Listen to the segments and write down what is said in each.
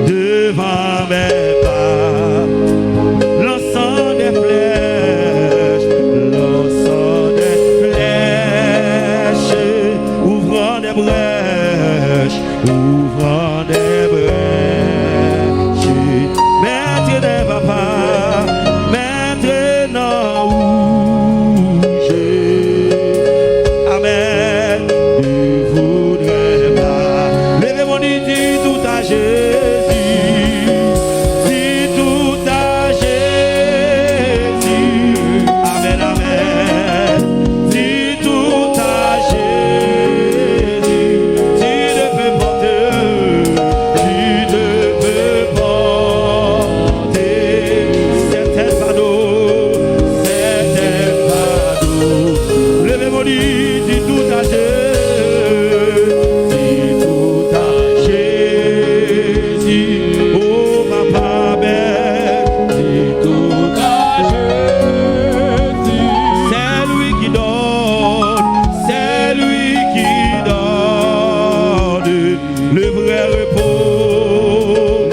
devant mes pas. Lançant des flèches, ouvrant des brèches, maître des papas, maître non rouge. Amen. Ne voudrais pas. Levez mon nid, dis tout à Jésus. Dis tout à Jésus. Amen, amen. Dis tout à Jésus. Tu ne peux porter. Tu ne peux porter. Certains fardeaux. Certains fardeaux. Levez mon nid, dis tout à Jésus. Dis tout à Jésus. Oh papa belle. Dis tout à Jésus. C'est lui qui donne. C'est lui qui donne le vrai repos.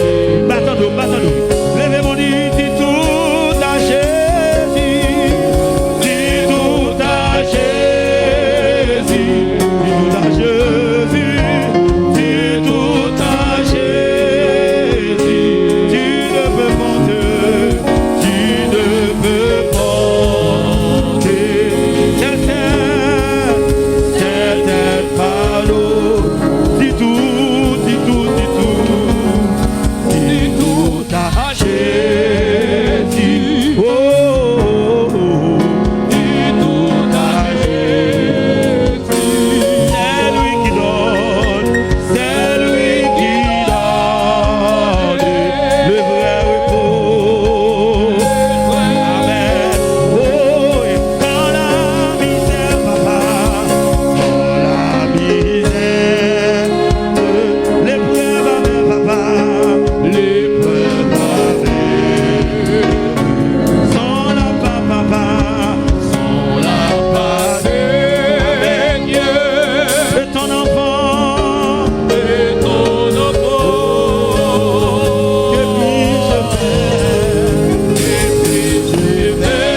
Battons-nous, battons-nous. Levez mon nid, dis tout à Jésus. Dis tout à Jésus. Dis tout à Jésus. Dis tout à Jésus. Tu ne peux porter. Tu ne peux porter. Certains fardeaux. Dis tout, dis tout, dis tout. Dis tout à Jésus. Oh, oh, oh. Dis tout à Jésus. C'est lui qui donne. C'est lui qui donne le vrai repos. Amen. Oh, et dans la misère, papa, dans la misère, l'épreuve, amen, papa, l'épreuve, amen. Sans la papa, sans la Seigneur, et ton enfant, que puis-je faire? Que puis-je faire?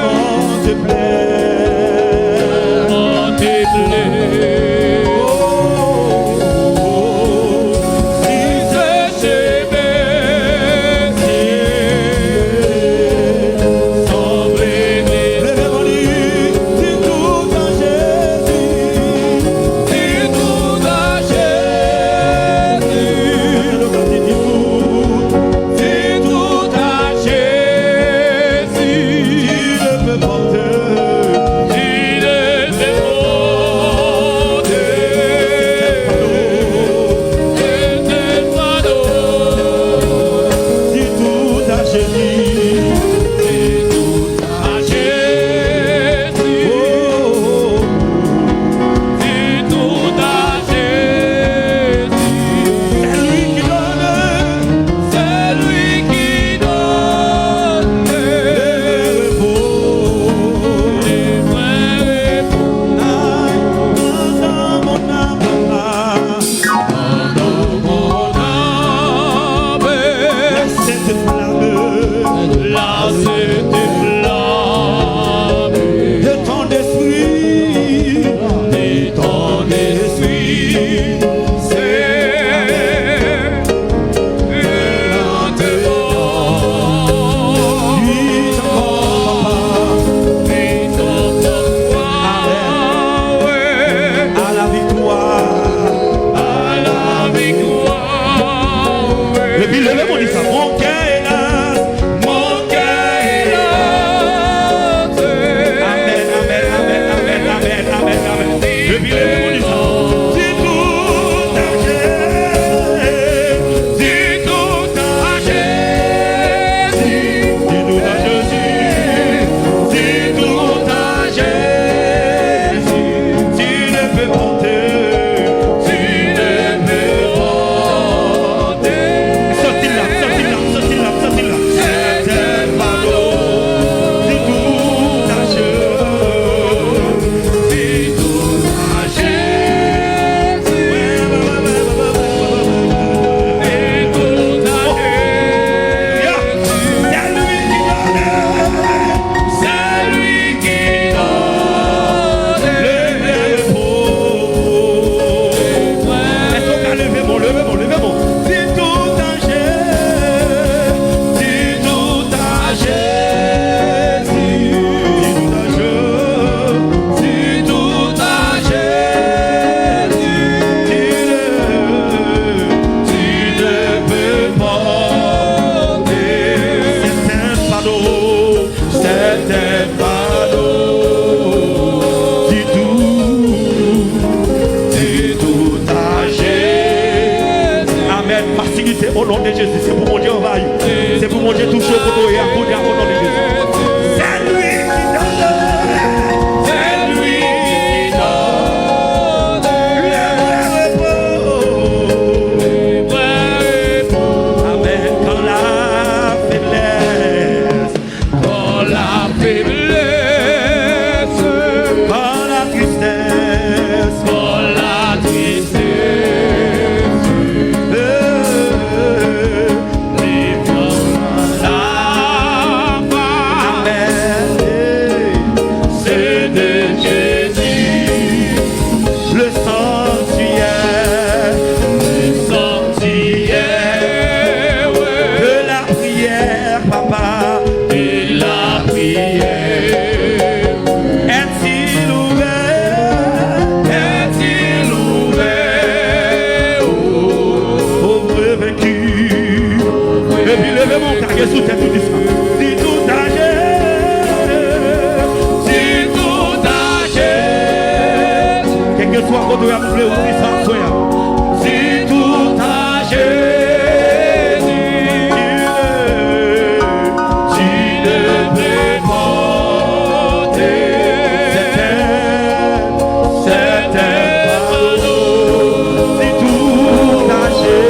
Comment te plaire? Comment te plaire? Oh, oh, oh. Si c'est chez levez mon lit, dis tout à Jésus. Dis tout à Jésus. Dis tout à Jésus. Tu ne peux porter. Tu ne peux porter. C'était fardeau. Dis tout à Jésus. Dis tout à Jésus. Oh, dis tout à Jésus. C'est lui qui donne. C'est lui qui donne le repos. Le vrai repos. Dans mon âme, dans mon âme, cette flamme, là cette flamme de ton esprit, c'est lentement. Puis encore, à la victoire, et puis levez mon lit, ça, mon cœur est là, mon cœur est là. au nom de Jésus. C'est pour mon Dieu envahi. C'est pour mon Dieu touché au poteau et à coup au nom de Jésus. C'est lui qui donne. C'est lui qui donne. Le repos. Amen. Quand la faiblesse. Quand la faiblesse. Quand la tristesse. Quand la tristesse. Sous tête tout ça. Si tout âgé, si tout âgé, quel que soit votre appelé au puissant soya. Si tout âgé, tu ne peux porter certains fardeaux. Si tout âgé,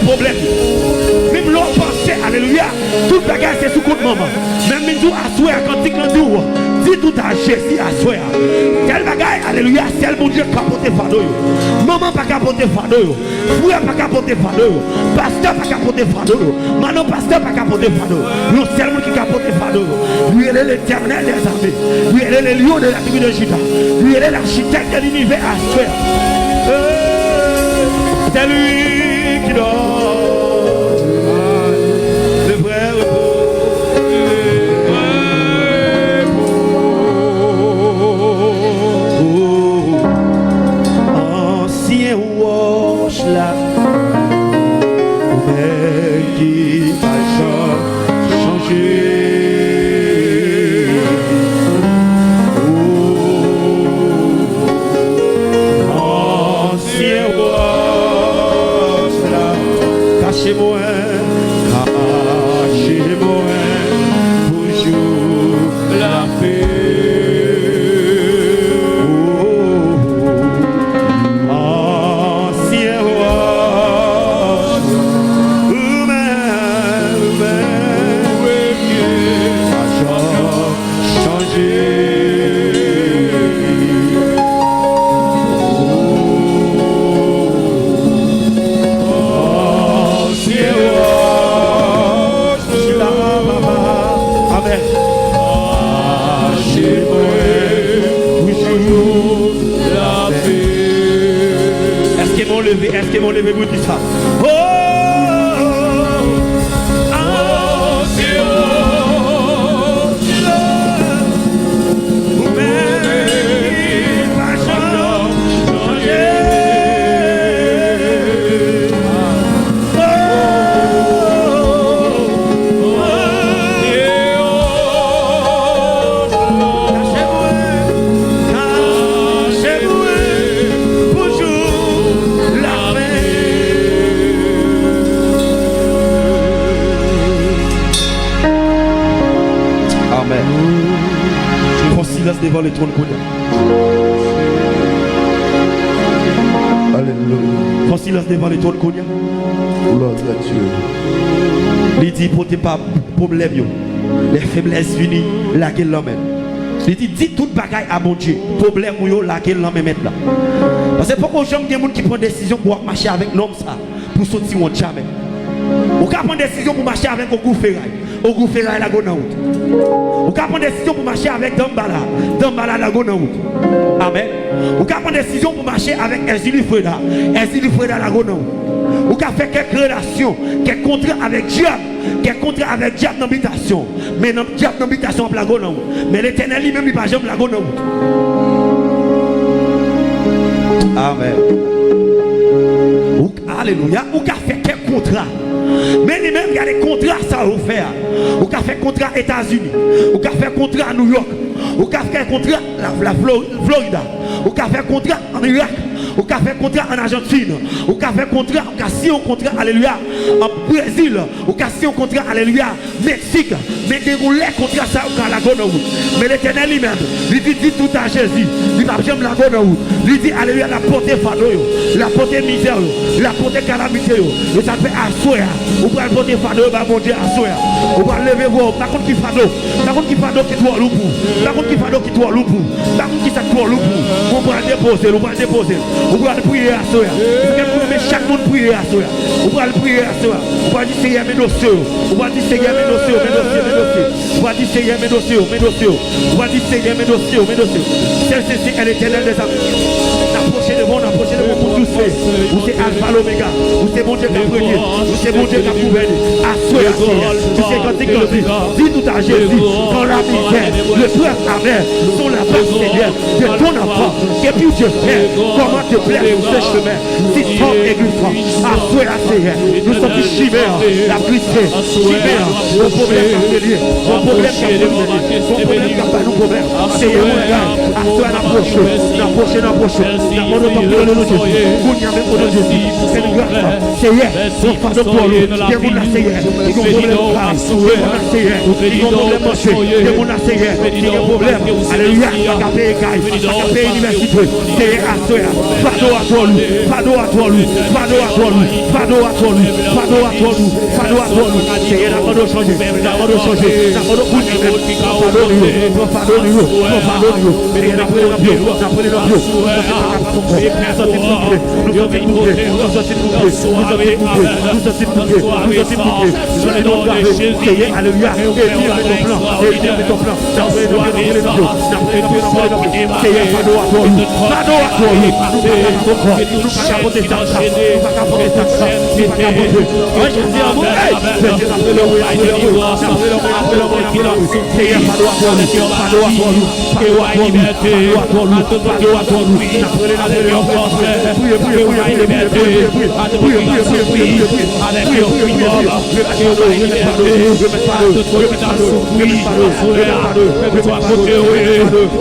problème. Même l'on pensait, alléluia, toute bagarre c'est sous compte maman. Même nous assoir quand tu dis tout à Jésus assoir. Quelle bagarre, alléluia, c'est le bon Dieu qui a porté fardeau. Maman pas capoter fardeau. Frère pas capoter fardeau. Pasteur pas capoter fardeau. Manon pasteur pas capoter fardeau. Le seul monde qui capoter fardeau. Lui est l'éternel des armées. Lui est le lion de la tribu de Juda. Lui est l'architecte de l'univers assoir. C'est lui qui donne le vrai repos. Ancien roche là, mais qui va changer. Cachez-moi, toujours la paix. Ancien roi, changer. Est-ce qu'ils vont lever pour dire ça? Oh, devant le trône. Alléluia. Fais silence devant le trône. Gloire à Dieu. Il dit pour tes pas problème, les faiblesses unies, laquelle l'emmène. Il dit, dis toute bagaille à mon Dieu. Problème, laquelle l'emmène maintenant. Parce que pourquoi j'aime des gens qui prennent des décisions pour marcher avec l'homme ça, pour sortir mon jamais. Ou quand prendre des décisions pour marcher avec au goût ferraille la go dans route. Ou quand prendre des décisions pour marcher avec Dambala la go dans route. Amen. Ou quand prendre des décisions pour marcher avec Ezili Freda la go dans route. Ou quand faire quelques relations, quelques contrats avec diable dans l'habitation. Mais dans diable dans l'habitation la go dans route. Mais l'Éternel lui-même il pas jamais la go dans route. Amen. Alléluia. Ou qu'a fait quel contrat? Mais lui-même, il y a des contrats ça à faire. Ou qu'a fait contrat aux États-Unis. Ou qu'a fait contrat à New York. Ou qu'a fait contrat à la Florida. Ou qu'a fait contrat en Irak. Ou qu'a fait contrat en Argentine. Ou qu'a fait contrat, ou qu'a signé un contrat, alléluia, en Brésil. Ou qu'a signé un contrat, alléluia, Mexique. Mais dérouler contrat ça ou qu'a la gonne. Mais l'Éternel lui-même, il dit tout à Jésus. Il va jamais la gonne. Il dit, alléluia, la portée fardeau, la portée misère, la portée calamité. Et ça fait assoir. Ou pour le porter fardeau, mon Dieu, assoir. Ou pour lever vos, par contre qui fardeau. Par contre qui fardeau qui doit l'oupou. Par contre qui fardeau qui doit l'oupou. Par contre qui ça doit l'oupou. On va déposer, on va déposer. On va prier à soi. Chaque monde prier à soi. On va prier à soi. On va dire Seigneur mes dossiers. On va dire Seigneur mes dossiers, mes dossiers. On va dire Seigneur mes dossiers, mes dossiers. On va dire Seigneur mes dossiers, mes dossiers. Celle-ci est l'éternel des amis. Approchez de vous pour tous faire. Vous c'est Alpha l'Oméga. Vous c'est mon Dieu qui a premier. Vous c'est mon Dieu qui a gouverné. Assoyez à Seigneur. Vous c'est quand dis tout à Jésus. Quand la misère, le peuple amer sont la base Seigneur de ton enfant. Et puis Dieu fait. Comment te plaire sur ce chemin. Si fort et glissant. Assoyez à Seigneur. Nous sommes des chimères. La glissée. Chimère. Vos problèmes particuliers. Vos problèmes particuliers. Vos problèmes qui n'ont pas nos problèmes. Seigneur, mon gars. Assoyez l'approche. L'approche. La mort de ton père de Jésus. Vous n'y avez pas de Jésus. C'est une grâce. Seigneur. Pour faire de toi. Dieu vous l'a Seigneur. Ils ont problème de travail. Ils ont Seigneur. Ils ont problème de marché. Dieu vous l'a Seigneur. Ils ont problème. Alléluia. Café écaille. Café université. Seigneur, assoyez. Fardeau à toi, lui. Fardeau à toi, lui. Fardeau à toi, lui. Fardeau à toi, lui. Fardeau à toi, lui. Fardeau à toi, lui. Seigneur, la mort de changer. La mort de changer. La mort de bouger. Fardeau de nous. Fardeau de nous. Fardeau de nous. Seigneur, la prenez dans Dieu. La prenez dans Dieu.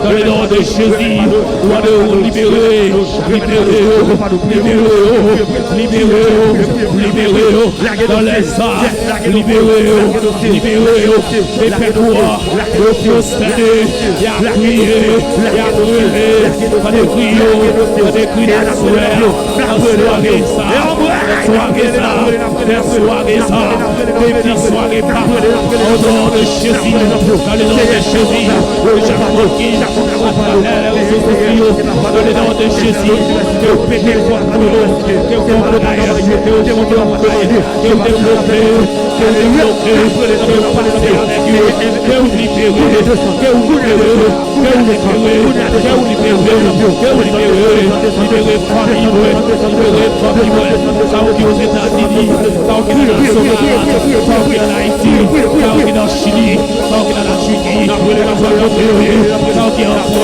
Dans le nom de Jésus, libérez-vous dans les arts, libérez-vous, et faites-moi prospérer, et appuyer, par des cris d'assoir, soirée ça, des petites soirées pas, au nom de Jésus, dans le nom de Jésus, dans le nom de Jésus, que vous pétez le poids pour nous, que vous développez, que vous développez, que vous développez, que vous développez, que vous passez avec eux, que vous libérez, que vous libérez, que vous libérez, que vous libérez, que vous libérez, libérez famille, libérez famille, ça vous dit aux États-Unis, ça vous dit dans le Somalie, ça vous dit en Haïti, ça vous dit dans le Chili, ça vous dit dans la Turquie, ça vous dit en France, ça vous dit en France,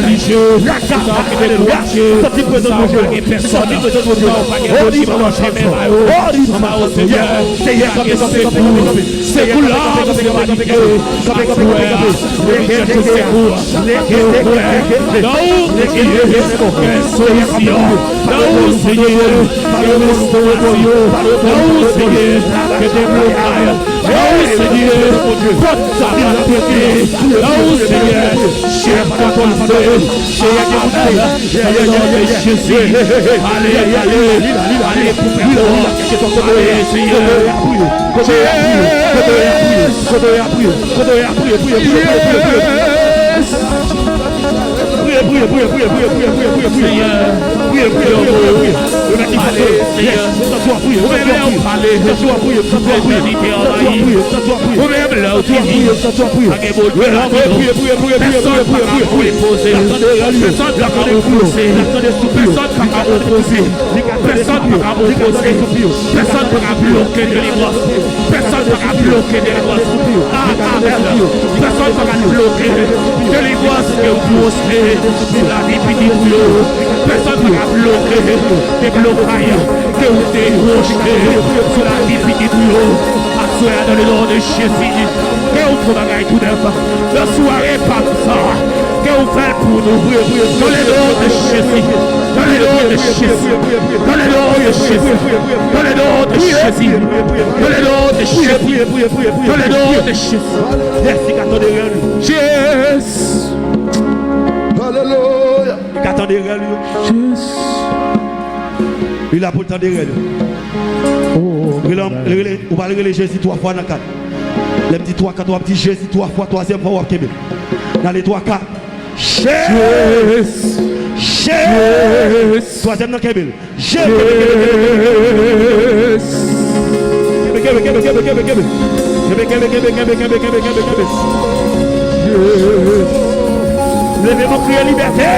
religieux, sans que des courageux, sans que des personnes, sans que des personne ne va bloquer des blocailles que vous dérougez sur la vie de Dieu. Assoyez dans le nom de Jésus. Que vous travaillez tout neuf. La soirée pas ça. Que vous faites pour nous. Dans le nom de Jésus. Dans le nom de Jésus. Dans le nom de Jésus. Dans le nom de Jésus. Dans le nom de Jésus. Dans le nom de Jésus. Jésus. Alléluia. Il a pour le temps de rêve. On va regarder Jésus 3 fois dans 4. Les petits 3, 4, on dit Jésus 3 fois, 3e fois, on va Québec. Dans les 3, 4. Jésus. Jésus. 3e dans Québec. Jésus. Levez-moi crier liberté.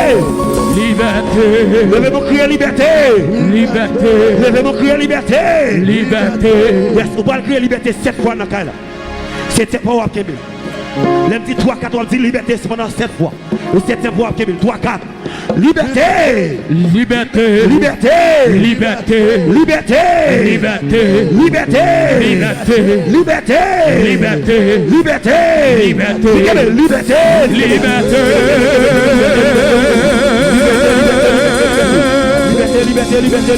Liberté. Levez-moi crier liberté. Liberté. Levez-moi crier liberté. Liberté. Yes, on va crier liberté 7 fois dans le cas là. 7 fois au Québec. Les petits 3, 4, on dit liberté pendant 7 fois. Le 7e fois au Québec. 3, 4. Liberté. Liberté. Liberté. Liberté. Liberté. Liberté. Liberté. Liberté. Liberté. Liberté. Liberté. Liberté. Liberté. Liberté, liberté, liberté, liberté.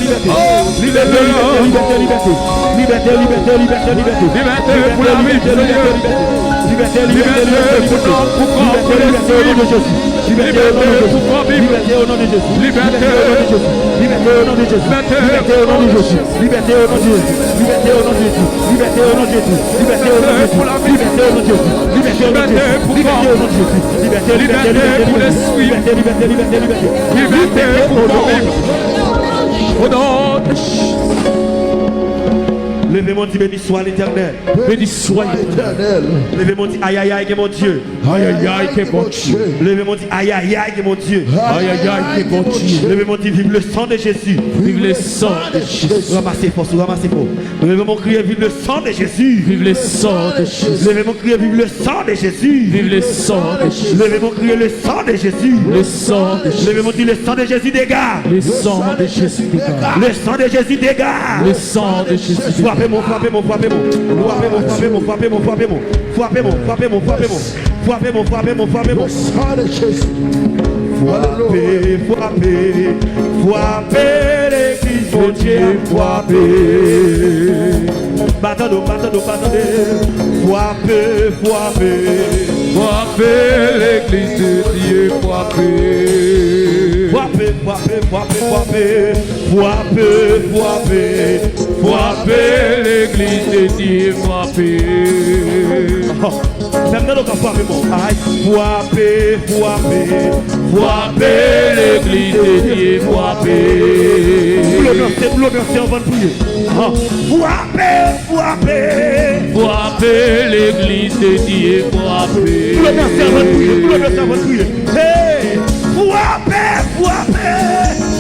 Liberté, liberté, liberté. Liberté, liberté, liberté, liberté. Liberté pour la vie, liberté, liberté, liberté pour Jésus. Liberté au nom de Jésus. Liberté au nom de Jésus. Liberté au nom de Jésus. Liberté au nom de Jésus. Liberté au nom de Jésus. Liberté au nom de Jésus. Liberté au nom de Jésus. Liberté au nom de Jésus. Liberté au nom de Jésus. Liberté au nom de Jésus. Liberté, liberté, liberté, liberté, liberté, liberté, liberté. Liberté pour au nom de Jésus. Levez-moi dit béni soit l'Éternel. Béni soit l'Éternel. Levez-moi dit aïe aïe aïe que mon Dieu. Aïe aïe aïe que mon Dieu. Levez-moi dit aïe aïe aïe que mon Dieu. Aïe aïe aïe que mon Dieu. Levez-moi dit vive le sang de Jésus. Vive le sang de Jésus. Ramassez force, ramassez force. Levez-moi crier vive le sang de Jésus. Vive le sang de Jésus. Levez-moi crier vive le sang de Jésus. Vive le sang de Jésus. Levez-moi crier le sang de Jésus. Le sang de Jésus. Levez-moi dire le sang de Jésus dégage. Le sang de Jésus dégage. Le sang de Jésus dégage. Le sang de Jésus dégage. Frappez-moi, frappez-moi, frappez-moi. Frappez-moi, frappez-moi, frappez-moi, frappez-moi. Frappez-moi, frappez-moi, frappez-moi. Frappez-moi, frappez-moi, frappez-moi. Frappez, frappez, frappez l'église, mon Dieu, frappez. Battez-nous, battez-nous, battez-nous. Frappez, frappez. Frappez l'église de Dieu, frappez. Frappez, frappez, frappez, frappez. Frappez, frappez. Frappez l'église de Dieu, frappez. Même dans le cas, frappez-moi. Frappez, frappez. Frappez l'église de Dieu, frappez. Vous l'obéissez avant de prier. Frappez, frappez. Frappez l'église de Dieu, frappez. Vous l'obéissez avant de prier. Vous l'obéissez avant de prier. Hey, frappez, frappez.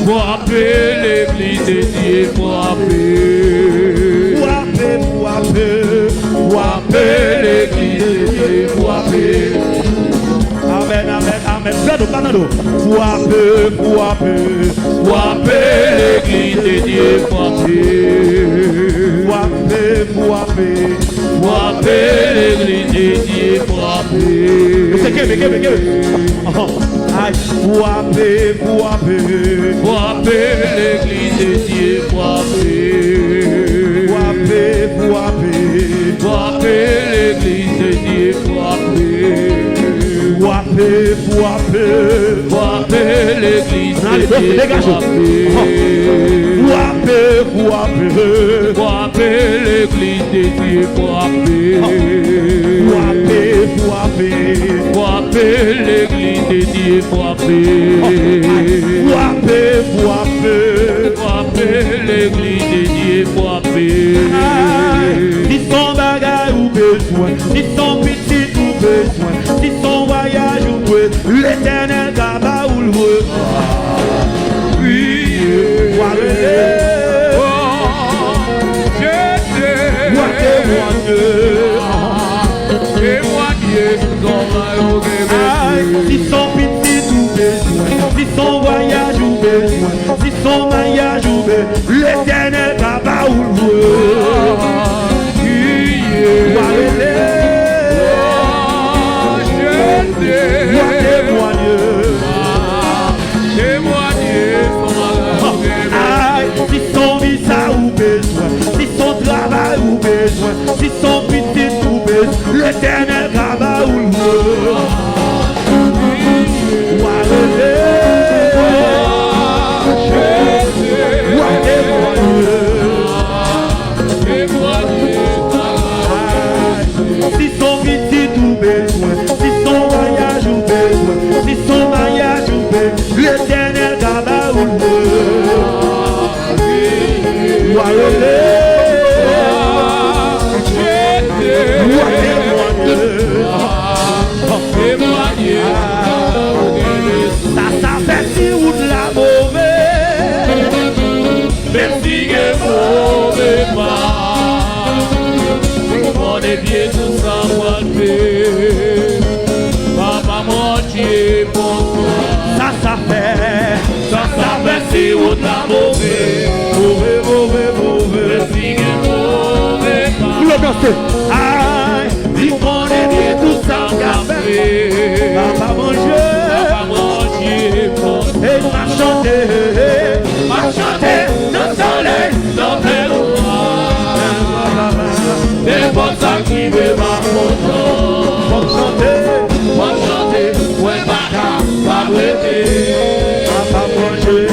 Frappez l'église de Dieu, frappez. Frappez, frappez. Frappez l'église de Dieu, frappez. Amen, amen, amen. mettre fais pas dans l'eau. Frapper l'église de Dieu, frapper l'église de Dieu, frapper. C'est que frapper l'église de Dieu, frapper. Frapper l'église de Dieu, frapper. Frapper l'église de Dieu, frapper l'église de Dieu, frapper. Frapper l'église de Dieu, frapper. Frapper l'église de Dieu, frapper. Si son bagage ou besoin, si son petit ou besoin, si son voyage ou besoin, l'éternel gaba ou le si son petit ou besoin, si son voyage ou besoin, si son mariage ou besoin, l'éternel gaba ou le si son visa ou besoin, si son travail ou besoin, si son petit ou besoin, l'éternel gaba ou le si son petit ou besoin, si son voyage ou besoin, si son mariage ou besoin, l'éternel gaba ou le ça s'appelle si ou de la mauvaise, merci que mauvais pas. On est bien tout ça, moi fait. Papa, mon Dieu, pour toi. ça s'appelle Si ou de la mauvaise. Merci que mauvais pas. vous le dansez. Aïe, Si on est bien tout ça, café. papa manger, Papa, mon Dieu, pour toi. et m'a chanté Dans le soleil, dans le des bonnes ça qui veut ma photo. pour chanter, Moi chanter, ouais, baka, pas bretter. papa manger,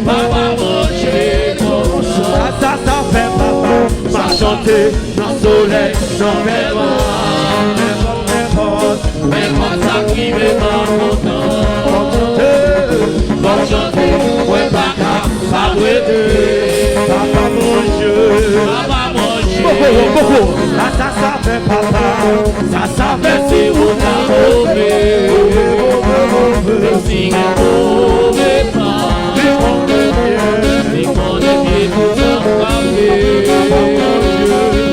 Papa manger comme ça. ça fait papa, m'a chanté dans le soleil, dans les Mais bonnes ça qui veut ma photo. Moi chanter, ouais, baka, pas bretter. papa manger. Papa manger. Ça fait papa, ça fait Si vous n'avez si vous n'avez pas, si vous n'avez tout ça,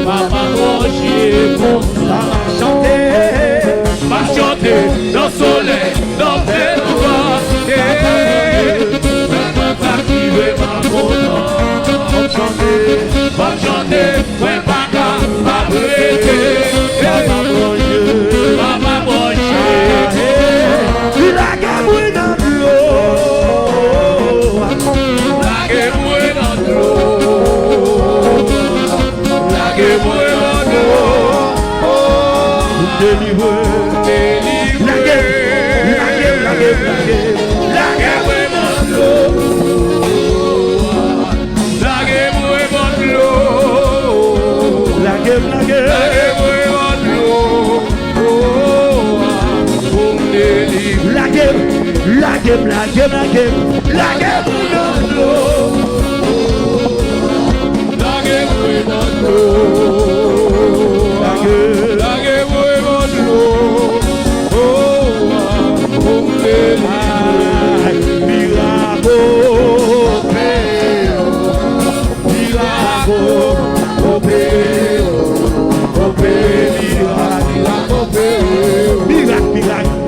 papa manger pour ça. Va chanter dans le soleil, dans le vent. Va activer ma photo. Va chanter, ouais, pas qu'à pas bretter. Papa manger. La gamme dans l'eau. La gueule dans l'eau. La gueule dans l'eau. Délivrer. La gueule La gueule dans l'eau. La gueule dans l'eau. La gueule La gueule dans l'eau. Pour me délivrer. la gueule La gueule dans l'eau. La gueule dans l'eau. La gueule dans l'eau. Oh, pour me délivrer. Miracle, miracle, miracle,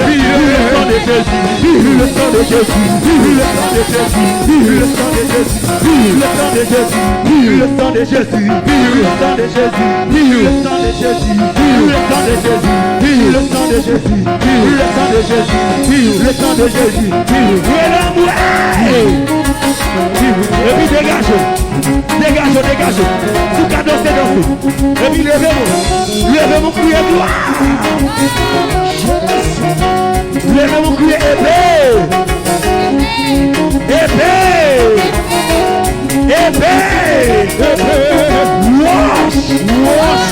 Pile, le sang de Jésus, le sang de Jésus, le sang de Jésus, le sang de Jésus, le sang de Jésus, le sang de Jésus, le sang de Jésus, le sang de Jésus, le sang de Jésus, le sang de Jésus, le sang de Jésus, et puis dégage, tout cas danser, et puis levez-moi, criez gloire, levez-moi, criez épée, wash,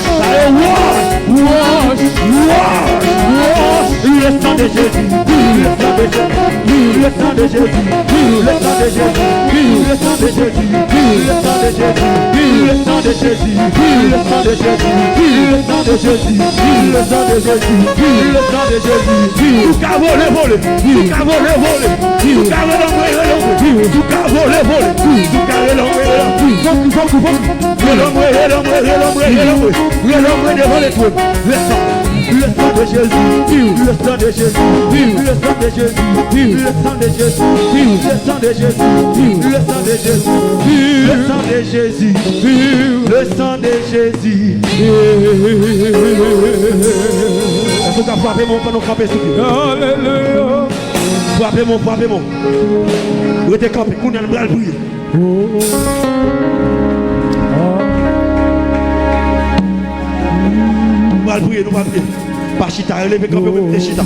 le sang de Jésus, le sang de Jésus, le sang de Jésus, le sang de Jésus, le sang de Jésus, le sang de Jésus, le sang de Jésus, le sang de Jésus, le sang de Jésus, le sang de Jésus, le sang de Jésus, tout cas volé, tout cas volé, tout cas volé, tout cas le sang de Jésus, le sang de Jésus, le sang de Jésus, le sang de Jésus, le sang de Jésus, le sang de Jésus, le sang de Jésus, le sang de Jésus. Est-ce qu'on a frappé mon pendant camper sur lui? Alléluia. Frappez mon. Vous êtes campé, qu'on a le bras brûlé. Nous allons prier. Pas chita, levez campé même des chita.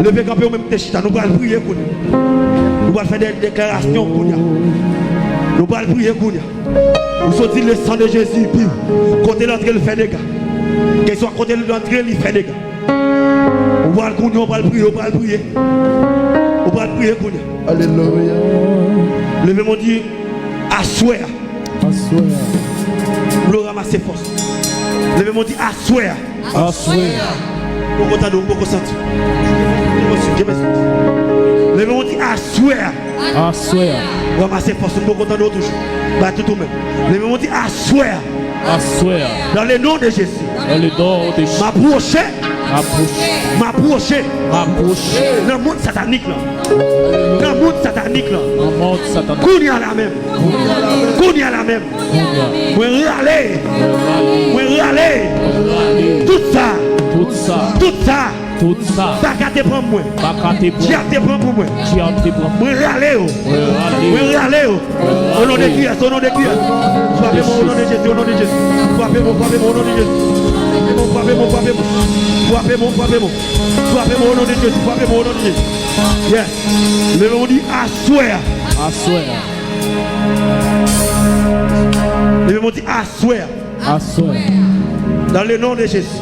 Levez campé même des chita. Nous allons prier. Nous allons faire des déclarations. Nous allons prier. Nous sortir le sang de Jésus. Côté l'entrée, il fait des gars. Qu'il soit côté l'entrée, il fait des gars. On va le prier. Alléluia. Levez mon Dieu. Assoir. Nous ramasser force. Levez mon Dieu. Assoir. Beaucoup d'eau, beaucoup de sang. Levez mon Dieu. Assoir. Ramasser force. Beaucoup d'eau toujours. Bah tout même. Levez mon Dieu. Assoir. Dans le nom de Jésus. M'approcher. Dans le monde satanique là. Kounia la même. Râler. Tout ça. Pas qu'à te prendre moi. Qui a te prendre pour moi. Râler. Au nom de Christ. Frappez-moi au nom de Jésus. Frappez-moi au nom de Jésus. Frappez-moi au nom de Jésus. Yes. Le nom dit assoir. Le nom dit assoir. Dans le nom de Jésus.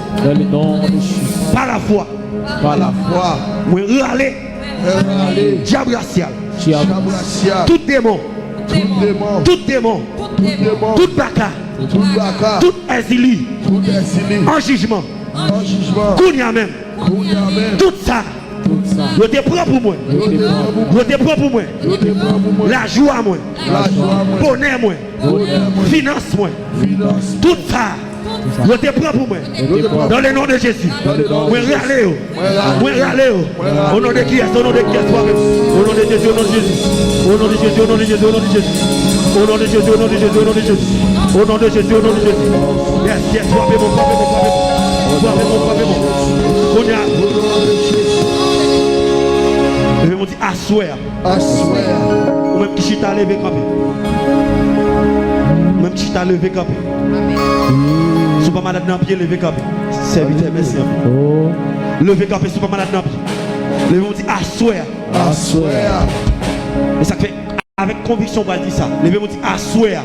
Par la foi. Moi râler. Diable racial. Tout démon. Tout baka. Tout exili. En jugement. Kounia même. Tout ça. Je te prends pour moi. La joie moi. Bonheur moi. Finance moi. Tout ça. Je te prends pour moi. Dans le nom de Jésus. Moi râler. Au nom de qui est? Au nom de Jésus. Au nom de Jésus. Au nom de Jésus. Au nom de Jésus. Yes. Frappez-moi. Je vais me dire assoir. Ou même qui chita levé campé. Si pas malade dans pied, levé campé. Serviteur, merci. Levé campé, si pas malade dans pied. Levé me dire assoir. Et ça fait avec conviction on va dire ça. Levé me dire assoir.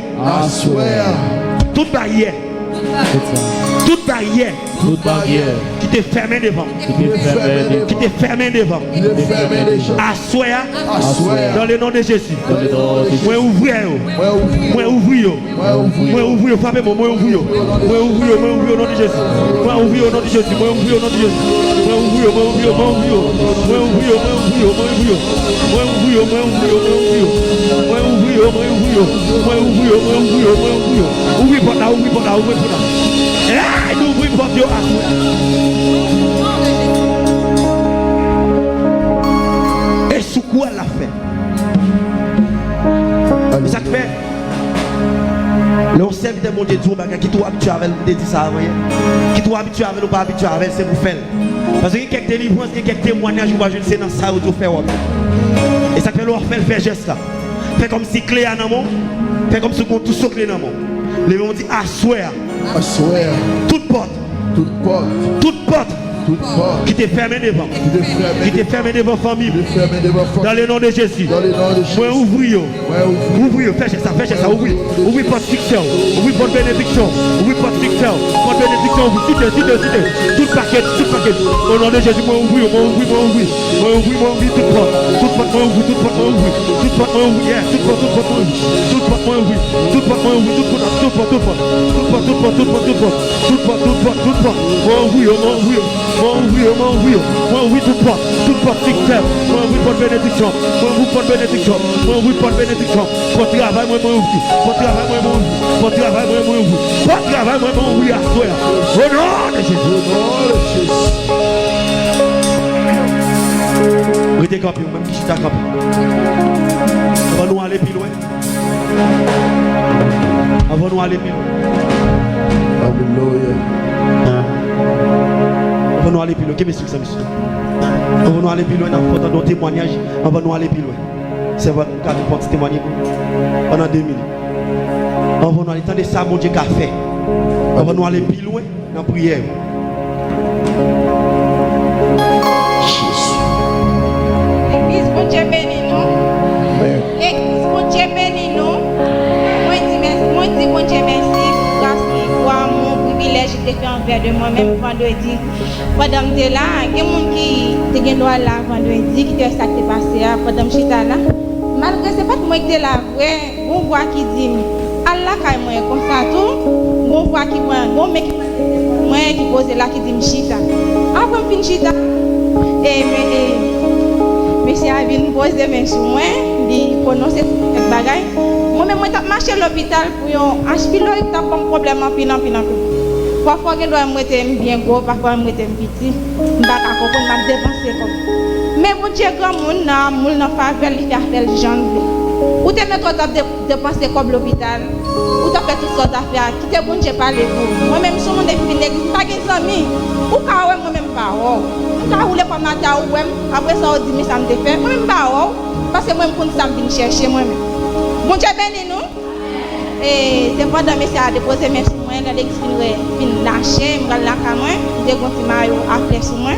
Toute barrière qui te ferme devant. Assoir dans le nom de Jésus. Moi ouvrir. Frappez-moi. Moi ouvrir au nom de Jésus. Moi ouvrir au nom de Jésus. Ouvrir porte là. Nous ouvrons porte à quoi l'a fait. Mais ça te fait. Le serviteur mon Dieu dit qui t'ont habitué avec le dit ça avant. Qui t'ont habitué avec ou pas habitué avec c'est pour faire. Parce que quelques délivrances, quelques témoignages, je ne sais dans ça où tu fais. Et ça fait leur faire geste là. Fait comme si clé en amont. Fait comme si on tout clé en amont. Les gens dit asseoir. Asseoir. Toute porte. Toute porte. Toute porte. Qui t'est fermé devant. Qui t'est fermé devant famille. Dans le nom de Jésus. Moi ouvrir. Ouvrir. Fais ça. Ouvrir. Ouvrir porte fiction. Ouvrir porte bénédiction. Ouvrir porte fiction. Porte bénédiction. Cité. Tout paquet. Au nom de Jésus. Moi ouvrir. Toute porte. Toute porte. Moi ouvrir. Toute porte. Moi ouvrir. Toute porte. Moi ouvrir. Toute porte. Moi ouvrir. Toute porte. Moi ouvrir. Toute porte. Moi ouvrir. Moi ouvrir toute porte fictive. Moi ouvrir porte bénédiction. Moi ouvrir porte bénédiction. Moi ouvrir porte bénédiction. Porte travail moi ouvrir. Porte travail moi ouvrir. Porte travail moi ouvrir. Porte travail moi ouvrir à soi. Au nom de Jésus. Restez campé, même qui chita campé. On va nous aller plus loin. Alléluia. On va nous aller plus loin. Qu'est-ce que c'est, monsieur? On va nous aller plus loin dans notre témoignage. On va nous aller plus loin. C'est votre cas de porte témoigner pendant 2 minutes. On va nous aller attendre ça, mon Dieu, qu'a fait. On va nous aller plus loin dans la prière. L'église, bon Dieu béni nous. L'église, bon Dieu béni nous. Moi, je dis bon Dieu merci. Grâce pour mon privilège de faire envers de moi-même vendredi. Pendant que là, il y a des gens qui étaient là vendredi, qui étaient ça qui est passé pendant que j'étais là. Malgré ce fait, moi qui étais là, on voit qui dit Allah quand moi comme ça tout, on voit qui moi qui pose là qui dit chita. Après fin chita et monsieur a venu poser mes sur moi, il prononcer cette bagaille. Moi-même, je suis marché à l'hôpital pour un aspilo, il y a un problème en pinant. Parfois, je dois me bien gros, parfois, je me petit. Je ne sais pas comment je dépenser. Mais pour Dieu, comme on a faveur, il fait des gens. Ou tu mets trop de dépenser comme l'hôpital, ou tu fais toutes sortes d'affaires, qui te bon Dieu parler pour. Moi-même, si on est fini, pas des amis, ou quand moi-même pas. Quand on est pas matin, après ça, on dit, mais ça me fait. Moi-même pas. Parce que moi-même, pour ça, je viens chercher moi-même. Mon Dieu béni nous. Et c'est pendant que je déposé mes sous moi, dans l'église, je lâché, je vais lâcher moi, je vais à faire sous moi.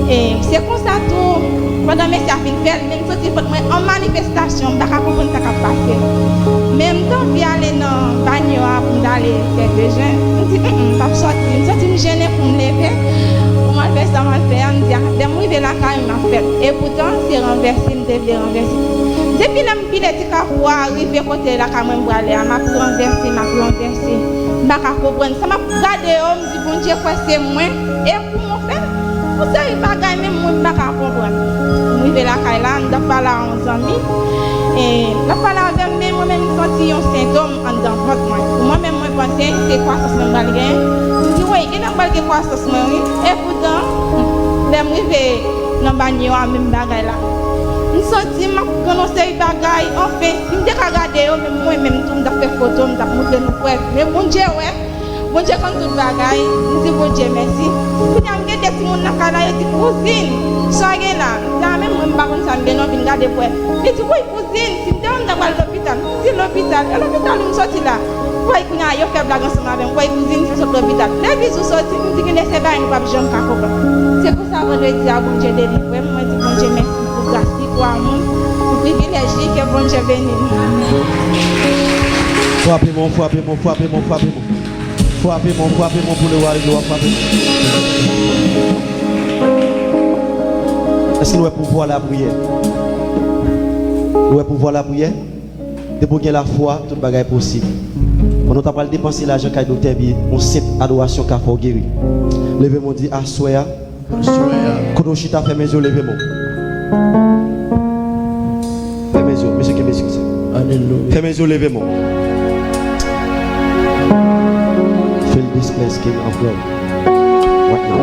Et c'est comme ça tout. Pendant que je faire, même si je en manifestation, je ne sais pas comment ça va passer. Même temps, je vais aller dans le bagne pour aller faire des jeunes. Je me dis, je ne vais pas sortir, je me gêner pour me lever. On va faire ça, on va faire, on me dit, je vais la caille, on fait. Et pourtant, c'est renversé, je devais renverser. Depuis que je suis arrivé à côté de la caméra, je suis renversé. Je m'a comprendre. Ça m'a regardé, je me dis, bon Dieu, c'est moi. Et pour mon frère, vous savez pas gagner, je ne comprendre. Je suis la caille, je parle à 11 amis. Et je parle avec moi-même, je senti un symptôme dans votre moi. Moi-même, je pensais, c'est quoi ça, c'est mal gain. Je dis, oui, il y a quoi ça, c'est mal. Et pourtant, je suis arrivé dans le bagne, même bagaille là. Je me sens que je bagaille. Enfin, je me regarder, moi-même, je me fais photo, je me montre nos frères. Mais bon Dieu, bon Dieu, quand tout bagaille, je dis bon Dieu, merci. Puis, je me dis, des gens qui ont dit, cousine, soyez là. Même moi, je me dis, regarder pour elle. Je dis, oui, cousine, si je me dis, à l'hôpital, c'est l'hôpital, je me sorti là. Pourquoi il y a fait blague ensemble avec moi, cousine, c'est sur l'hôpital. Les bisous sortis, je me dis que c'est pas une pape, je me comprends. C'est pour ça que je dis à bon Dieu, délivré, moi, je dis bon Dieu, merci pour grâce. Pour amour, pour privilégier que bon Dieu bénisse. Frappez-moi pour le roi de gloire. Est-ce que nous pouvons voir la prière? Nous pouvons voir la prière? De pour gagner la foi, tout bagage est possible. On n'a pas dépenser l'argent qu'il nous termine, on sait adoration qu'il faut guérir. Levez-moi, dit Assoya. Quand on chita fait mes yeux, levez-moi. Fais mes yeux, monsieur qui m'excuse. Alléluia. Fais mes yeux, levez-moi. Fill this place, King of Glory. Right now.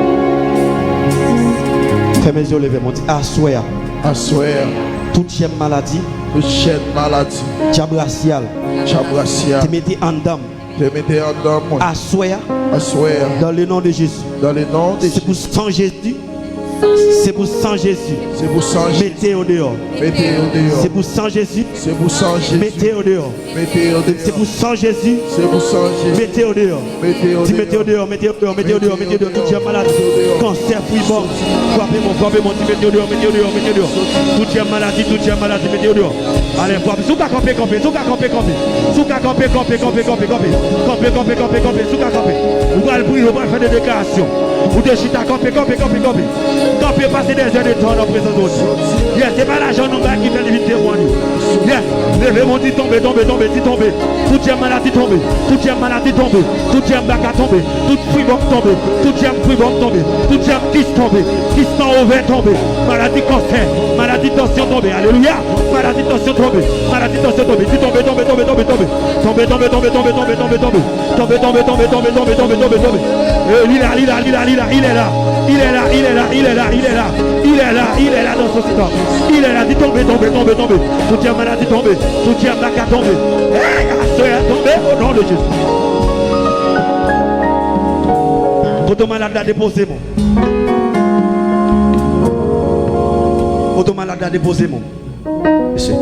Fais mes yeux, levez-moi. Dis, assoya. Assoya. toute chaîne maladie, toute chaîne maladie, diable racial, chabracia, te mettez en dame, te mettez en dame, assoya, assoya, dans le nom de Jésus. dans le nom de C'est Jésus. pour sang Jésus. C'est pour sang Jésus. C'est pour sang Jésus. Mettez au dehors. Mettez au dehors. C'est pour sang Jésus. C'est pour sang Jésus. Mettez au dehors. Mettez au dehors. C'est pour sang Jésus. C'est pour sang Jésus. Mettez au dehors. Mettez au Dis mettez au dehors. dehors, mettez au dehors, mettez au dehors, mettez au dehors. Tout est malade. Cancer, mort. Frappez mon, dis mettez au dehors, mettez au dehors, mettez au dehors. Tout est maladie, mettez au dehors. Allez, frappez. Sous qu'à camper, sous qu'à camper. Sous qu'à camper. Sous qu'à camper. Vous allez prier, vous allez faire des déclarations. Vous déchirez à camper. Camper, passer des heures de temps dans la présence de Dieu. Yes, c'est pas l'argent nous qui fait les témoigner. Yes, levez mon dit tomber. Tout est maladie tomber. Tout est maladie tomber. Tout est bac à tomber. Tout fribon tomber. Tout est fribon tomber. Tout est kiss tomber. Kiss ouvert tomber. Maladie cancer. Maladie tension tomber. Alléluia. Maladie tension tomber. Maladie tension tomber. Dis tomber. Il est là dans ce système. Il est là, dit tomber. Tout est maladie tomber. Tout est bac à tomber. Tomber au nom de Jésus. Auto malade a déposé mon. Auto malade a déposé mon. Monsieur.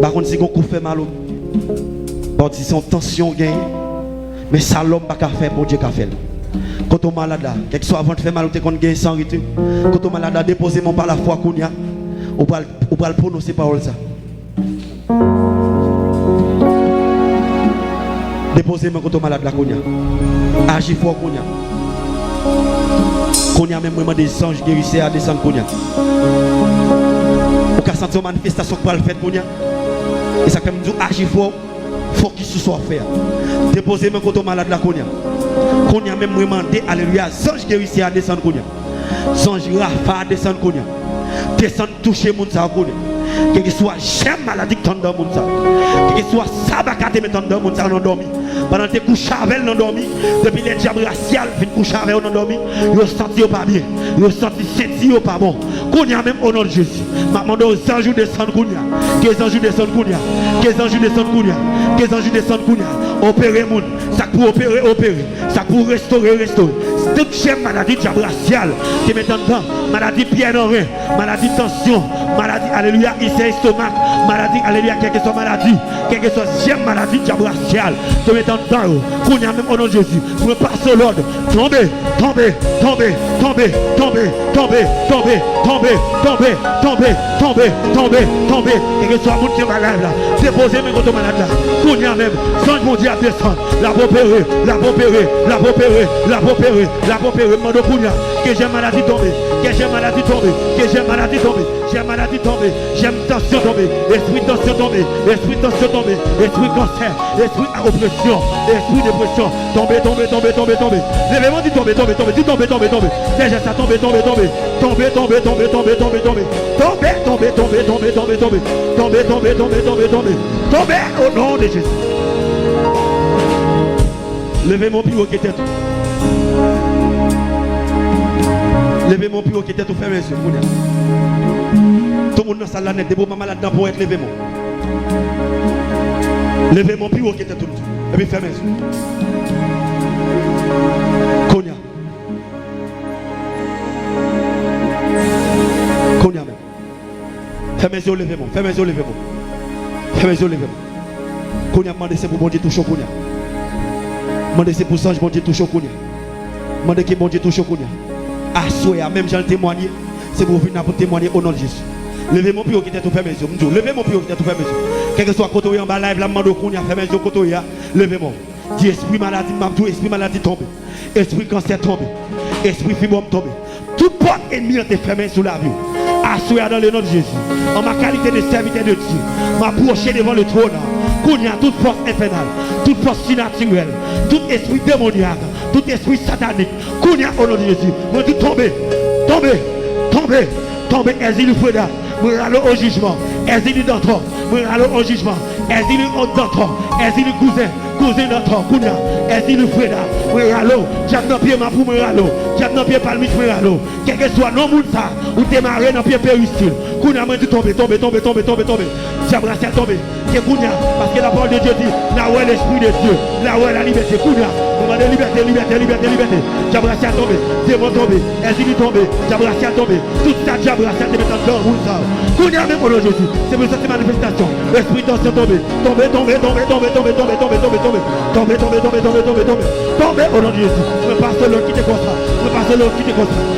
Par contre, si on coup fait mal, bon, si son tension gagne, mais ça l'homme pas qu'à faire, bon Dieu qu'à faire. Quand on malade, quelque soit avant de faire mal, ou qu'on gagne sans retour. Quand on malade a déposé mon par la foi qu'on y a, on va le prononcer parole ça. Déposez mon quand on malade la qu'on y a. Agis fort qu'on y a. Qu'on y a même vraiment des anges guérissés à descendre qu'on y a. Au cas sentir une manifestation qu'on va le faire qu'on y a. Et ça fait me dire agir fort, faut qu'il se soit fait. Déposez mon quand on malade la qu'on y a. Qu'on y a même demandé, alléluia, ange guérissé à descendre qu'on y a. Ange rafa à descendre qu'on y a. Descendre toucher mon ça qu'on y a. Quel que soit j'aime maladie qui tombe dans mon ça. Quel que soit sabacate mettant dans mon ça non dormi. Pendant que couches avec non dormi, depuis les diables raciales viennent coucher avec non dormi, ils senti pas bien, ils senti senti pas bon. Qu'on y a même au nom de Jésus. M'a demandé aux anges descendre qu'on y a. Quels anges descendre qu'on y a. Quels anges descendre qu'on y a. Quels anges descendre qu'on y a. Opérer moun, ça pour opérer, ça pour restaurer. Toute chaîne maladie diable raciale qui met dedans, maladie pied en rein, maladie tension, maladie alléluia, ici estomac, maladie alléluia, quelle que soit maladie, quelle que soit chaîne maladie diable raciale, te met dedans, qu'on y a même au nom de Jésus, pour passer l'ordre, tomber, quel que soit monde qui est malade là, déposer mes gros malades là, qu'on y a même, sans mon Dieu à descendre, la opérer, mando kounya, que j'ai maladie tombée, j'aime tension tombée, esprit tension tombé, esprit cancer, esprit oppression, esprit dépression, tomber. L'événement dit tomber, déjà ça tomber au nom de Jésus. Levez mon pied qui était tout. Levez mon pied qui était tout, fermez les yeux. Tout le monde dans la salle net, debout, maman là-dedans pour être levé mon. Levez mon pied qui était tout. Et puis fermez les yeux. Konya même. Fermez les yeux, levez mon. Fermez les yeux. Konya m'a demandé c'est pour bon Dieu toucher Konya. Demandez c'est pour ça que bon Dieu touche au Kounia. Demandez que bon Dieu touche au Kounia. Assoyez, même j'en témoigner, c'est pour venir pour témoigner au nom de Jésus. Levez mon pied qui était tout fermé. Levez mon pied qui était tout fermé. Quel que soit côté en bas live, la demande au Kounia, fermez les yeux côté. Levez moi. Dis esprit maladie, esprit maladie tombe. Esprit cancer tombe. Esprit fibrome tombe. Toute porte ennemie est fermée sous la vie. Assoyez dans le nom de Jésus. En ma qualité de serviteur de Dieu, m'approcher devant le trône. Kounia, toute force infernale, toute force surnaturelle, tout esprit démoniaque, tout esprit satanique, Kounia au nom de Jésus, moi tout tomber, exil Freda, moi aller au jugement, exil d'entre, moi aller au jugement, exil d'entre, exil cousin d'entre, Kounia, exil Freda, moi ralo. Diable dans pied ma pour moi ralo. Diable dans pied palmite moi ralo. Quel que soit non monde ça, ou démarrer dans pied péristyle. Kounya m'a dit tomber. Diable racine tomber. C'est Kounya parce que la parole de Dieu dit là où est l'esprit de Dieu, là où est la liberté. Kounya, moment de liberté. Diable racine tomber, démon tomber, Ezili tomber, diable racine tomber. Tout ça diable racine te mettre dans monde ça. Kounya même au nom de Jésus. C'est pour cette manifestation. Esprit d'ancien tomber. Tomber au nom de Jésus. Ne pas seulement qui te consacre.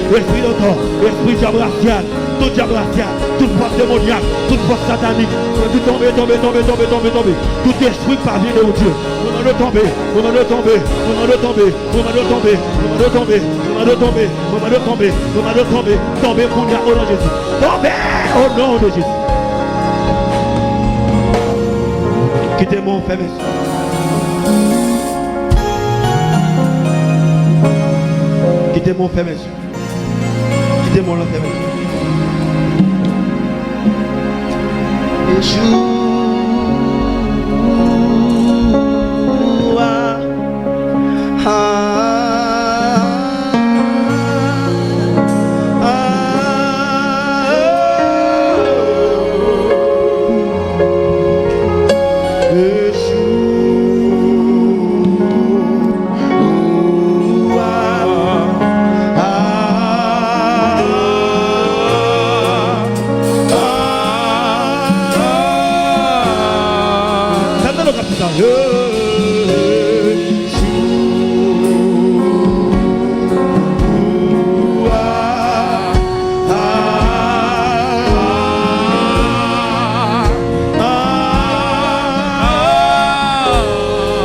Esprit d'auteur, esprit diable racine, tout diable racine, toute force démoniaque, toute force satanique. Tomber. Tout esprit parvient de Dieu. Moment de tomber. Tomber au nom de Jésus. Tomber au nom de Jésus. Quittez-moi, frère. Quittez-moi, frère. Quittez-moi, frère.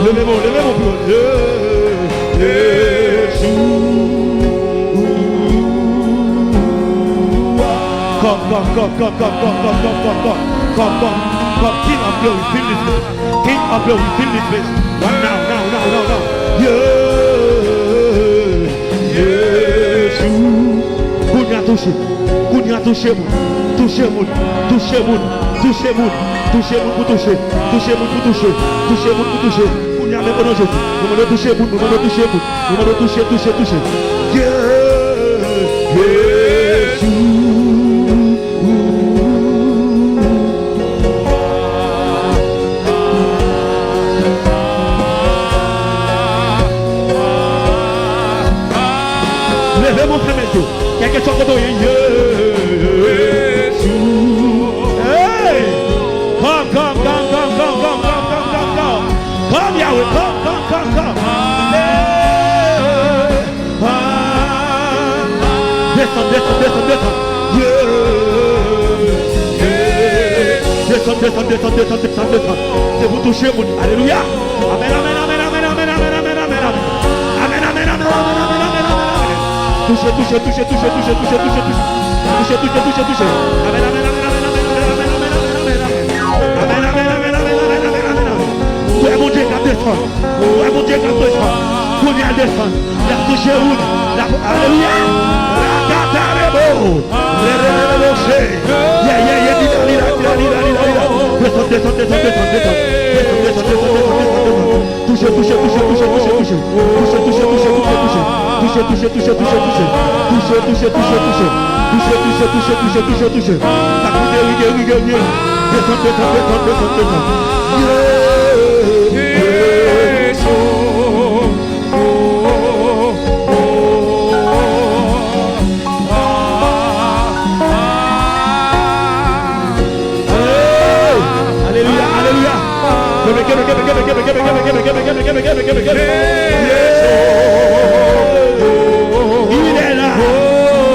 Levez-moi plus. Come. King of glory, fill this place. King of glory, fill this place. Right now. Kounya touché moun. Touché moun pour toucher. Kounya même au nom de Jésus. Moment de toucher moun. Levez mon frère, messieurs. Quelque chose de Jésus. Hey! Come. Come, Yahweh. Come. Descends. Descends. C'est vous toucher, mon. Alléluia. Amen. Touchez. Amen. Où est mon Dieu qui descend? Kounya descend. La touché où? Alléluia. Touchez. Ça coûte rigue. Alléluia.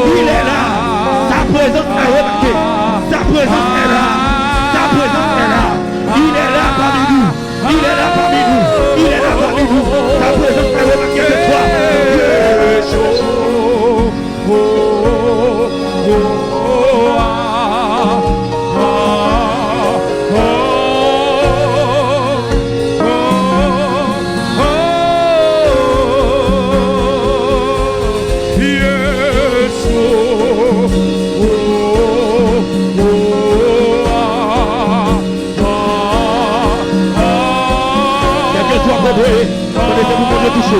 Il est là. Sa présence est remarquée. Sa présence est là. Il est là parmi nous. Sa présence est remarquée de toi. Connaissez-vous mon Dieu touché?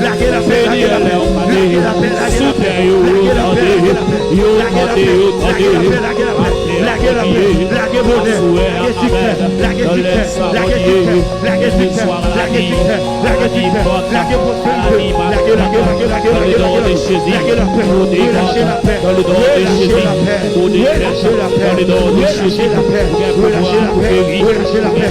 laguez la paix, laguez la paix, laguez la paix, laguez la paix, laguez la paix, laguez bonheur, laguez succès, laguez succès, laguez succès, laguez succès, laguez succès, laguez succès, laguez prospérité, laguez la paix, laguez la paix, relâchez la paix, relâchez la paix, relâchez la paix, relâchez la paix, relâchez la paix, relâchez la paix, relâchez la paix, relâchez la paix, relâchez la paix,